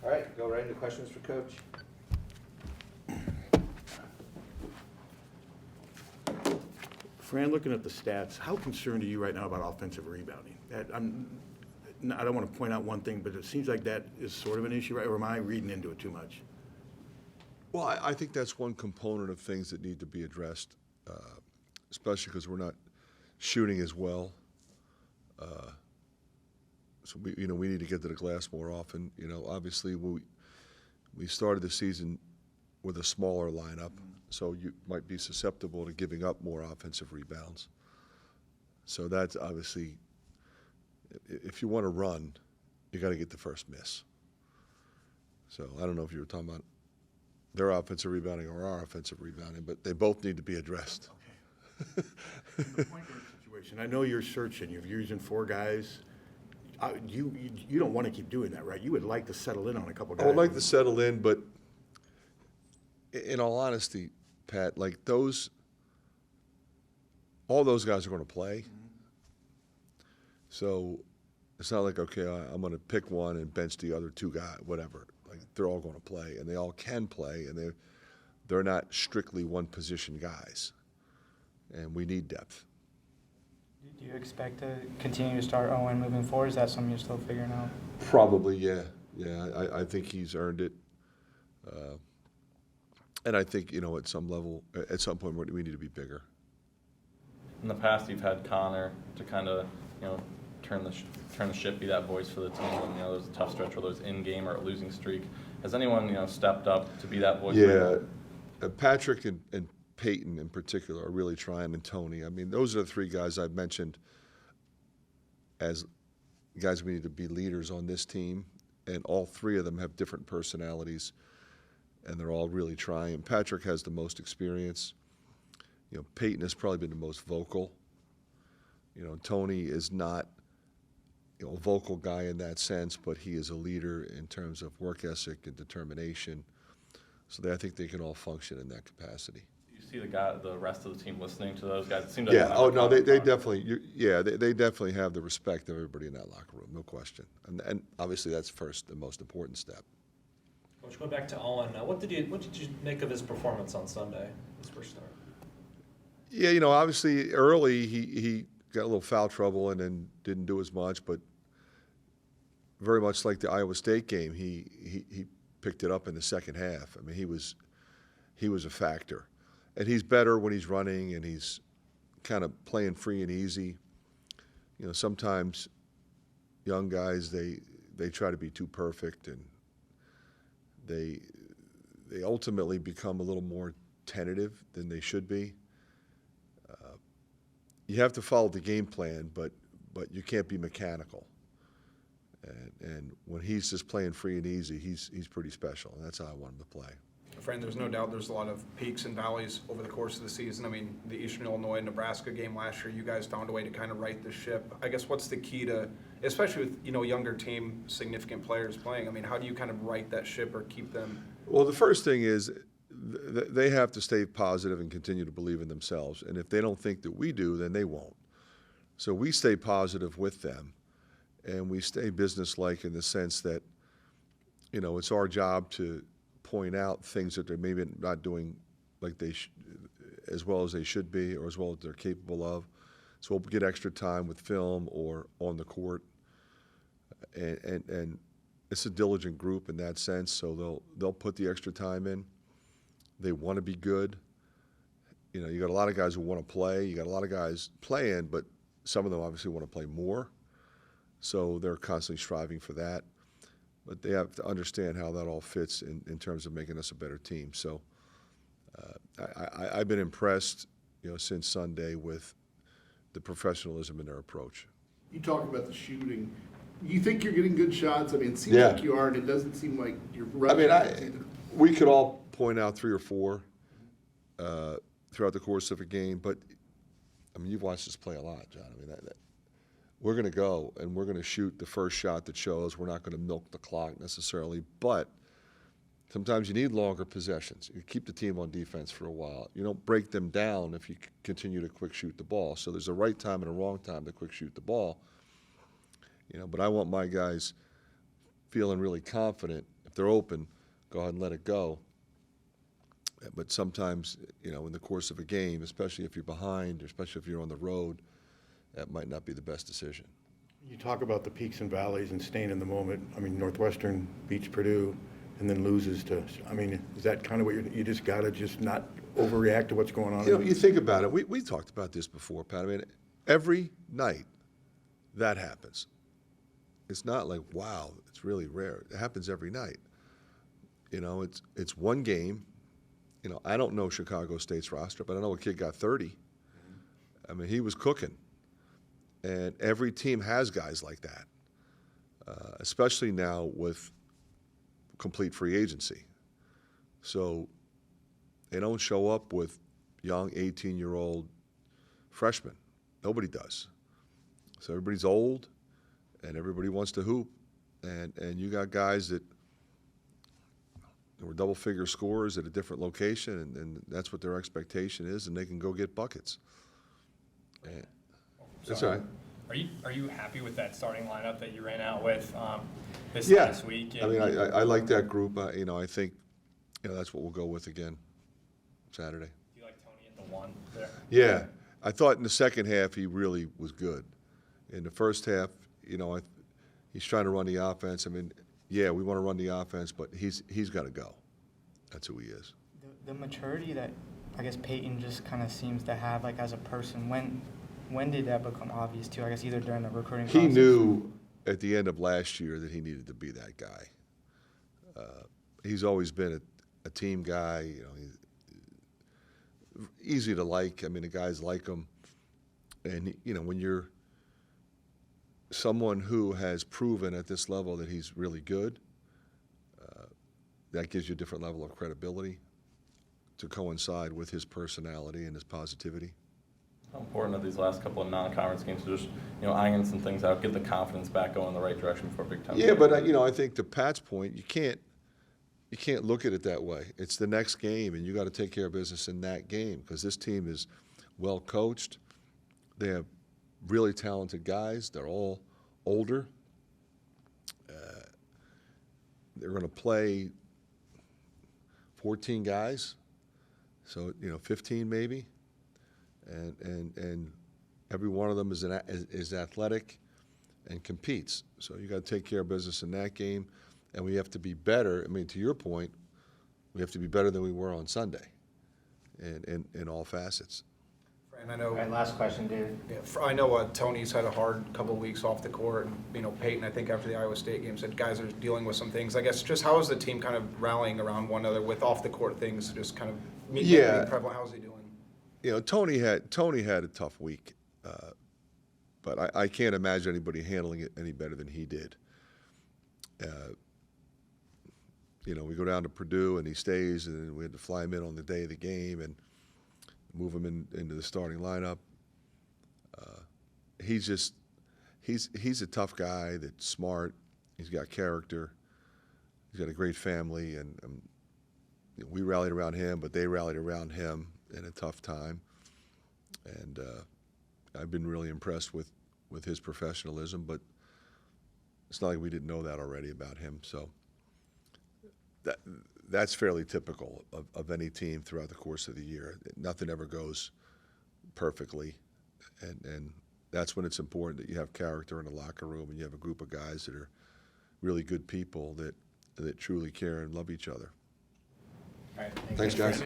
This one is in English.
All right, go right into questions for Coach. Fran, looking at the stats, how concerned are you right now about offensive rebounding? I don't want to point out one thing, but it seems like that is sort of an issue, right? Or am I reading into it too much? Well, I think that's one component of things that need to be addressed, especially because we're not shooting as well. So we need to get to the glass more often. Obviously we started the season with a smaller lineup, so you might be susceptible to giving up more offensive rebounds. So that's obviously, if you want to run, you got to get the first miss. So I don't know if you were talking about their offensive rebounding or our offensive rebounding, but they both need to be addressed. Okay. The point guard situation, I know you're searching, you're using 4 guys. You don't want to keep doing that, right? You would like to settle in on a couple guys. I would like to settle in, but in all honesty, Pat, like all those guys are going to play. So it's not like, okay, I'm going to pick one and bench the other 2 guys, whatever. Like they're all going to play, and they all can play, and they're not strictly one position guys. And we need depth. Do you expect to continue to start Owen moving forward? Is that something you're still figuring out? Probably, yeah. I think he's earned it. And I think, at some level, at some point, we need to be bigger. In the past, you've had Connor to kind of, turn the ship, be that voice for the team. When, there's a tough stretch, whether it's in game or a losing streak. Has anyone, stepped up to be that voice? Yeah, Patrick and Payton in particular are really trying, and Tony. I mean, those are the 3 guys I've mentioned as guys we need to be leaders on this team, and all 3 of them have different personalities, and they're all really trying. Patrick has the most experience. Payton has probably been the most vocal. Tony is not a vocal guy in that sense, but he is a leader in terms of work ethic and determination. So I think they can all function in that capacity. Do you see the rest of the team listening to those guys? It seems Yeah. like Oh no, they definitely. They definitely have the respect of everybody in that locker room, no question. And obviously that's first the most important step. Coach, going back to Owen, what did you make of his performance on Sunday, his first start? Yeah, obviously early he got a little foul trouble and then didn't do as much, but very much like the Iowa State game, he picked it up in the second half. I mean, he was a factor. And he's better when he's running and he's kind of playing free and easy. Sometimes young guys, they try to be too perfect, and they ultimately become a little more tentative than they should be. You have to follow the game plan, but you can't be mechanical. And when he's just playing free and easy, he's pretty special, and that's how I want him to play. Fran, there's no doubt there's a lot of peaks and valleys over the course of the season. I mean, the Eastern Illinois-Nebraska game last year, you guys found a way to kind of right the ship. I guess what's the key to, especially with, younger team, significant players playing, I mean, how do you kind of right that ship or keep them? Well, the first thing is they have to stay positive and continue to believe in themselves. And if they don't think that we do, then they won't. So we stay positive with them, and we stay businesslike in the sense that, it's our job to point out things that they're maybe not doing like as well as they should be or as well as they're capable of. So we'll get extra time with film or on the court, and it's a diligent group in that sense. So they'll put the extra time in. They want to be good. You got a lot of guys who want to play. You got a lot of guys playing, but some of them obviously want to play more. So they're constantly striving for that. But they have to understand how that all fits in terms of making us a better team. So I've been impressed, since Sunday with the professionalism in their approach. You talk about the shooting. You think you're getting good shots? I mean, it seems Yeah. like you are, and it doesn't seem like you're I rushing. mean, we could all point out 3 or 4 throughout the course of a game, but I mean, you've watched us play a lot, John. I mean, we're going to go and we're going to shoot the first shot that shows. We're not going to milk the clock necessarily, but sometimes you need longer possessions. You keep the team on defense for a while. You don't break them down if you continue to quick shoot the ball. So there's a right time and a wrong time to quick shoot the ball. But I want my guys feeling really confident if they're they're open, go ahead and let it go. But sometimes, you know, in the course of a game, especially if you're behind, especially if you're on the road, that might not be the best decision. You talk about the peaks and valleys and staying in the moment. I mean, Northwestern beats Purdue and then loses to, I mean, is that kind of what you just got to just not overreact to what's going on? You know, you think about it. We talked about this before, Pat. I mean, every night that happens. It's not like, wow, it's really rare. It happens every night. You know, it's one game. You know, I don't know Chicago State's roster, but I know a kid got 30. I mean, he was cooking. And every team has guys like that, especially now with complete free agency. So they don't show up with young 18-year-old freshmen. Nobody does. So everybody's old, and everybody wants to hoop. And you got guys that were double-figure scorers at a different location, and that's what their expectation is, and they can go get buckets. And that's all right. Are you happy with that starting lineup that you ran out with this Yeah. last week? I mean, I like that group. You know, I think, you know, that's what we'll go with again Saturday. Do you like Tony at the 1 there? Yeah. I thought in the second half he really was good. In the first half, you know, he's trying to run the offense. I mean, yeah, we want to run the offense, but he's got to go. That's who he is. The maturity that I guess Payton just kind of seems to have, like as a person, when did that become obvious to you? I guess either during the recruiting He process. knew at the end of last year that he needed to be that guy. He's always been a team guy. You know, he's easy to like. I mean, the guys like him. And, you know, when you're someone who has proven at this level that he's really good, that gives you a different level of credibility to coincide with his personality and his positivity. How important are these last couple of non-conference games to just, you know, iron some things out, get the confidence back going in the right direction for Big Ten? Yeah, but you know, I think to Pat's point, you can't look at it that way. It's the next game, and you got to take care of business in that game because this team is well coached. They have really talented guys. They're all older. They're going to play 14 guys, so you know, 15 maybe. And every one of them is athletic and competes. So you got to take care of business in that game, and we have to be better. I mean, to your point, we have to be better than we were on Sunday, in all facets. Fran, I know. All right, last question, David. Yeah, I know Tony's had a hard couple of weeks off the court, and you know Payton, I think after the Iowa State game, said guys are dealing with some things. I guess just how is the team kind of rallying around one another with off the court things? Just kind of Yeah. prevalent. How's he doing? You know, Tony had a tough week, but I can't imagine anybody handling it any better than he did. You know, we go down to Purdue and he stays, and then we had to fly him in on the day of the game and move him into the starting lineup. He's a tough guy that's smart. He's got character. He's got a great family, and you know, we rallied around him, but they rallied around him in a tough time. And I've been really impressed with his professionalism, but it's not like we didn't know that already about him. So that's fairly typical of any team throughout the course of the year. Nothing ever goes perfectly, and that's when it's important that you have character in the locker room and you have a group of guys that are really good people that truly care and love each other. All right, Thanks, guys.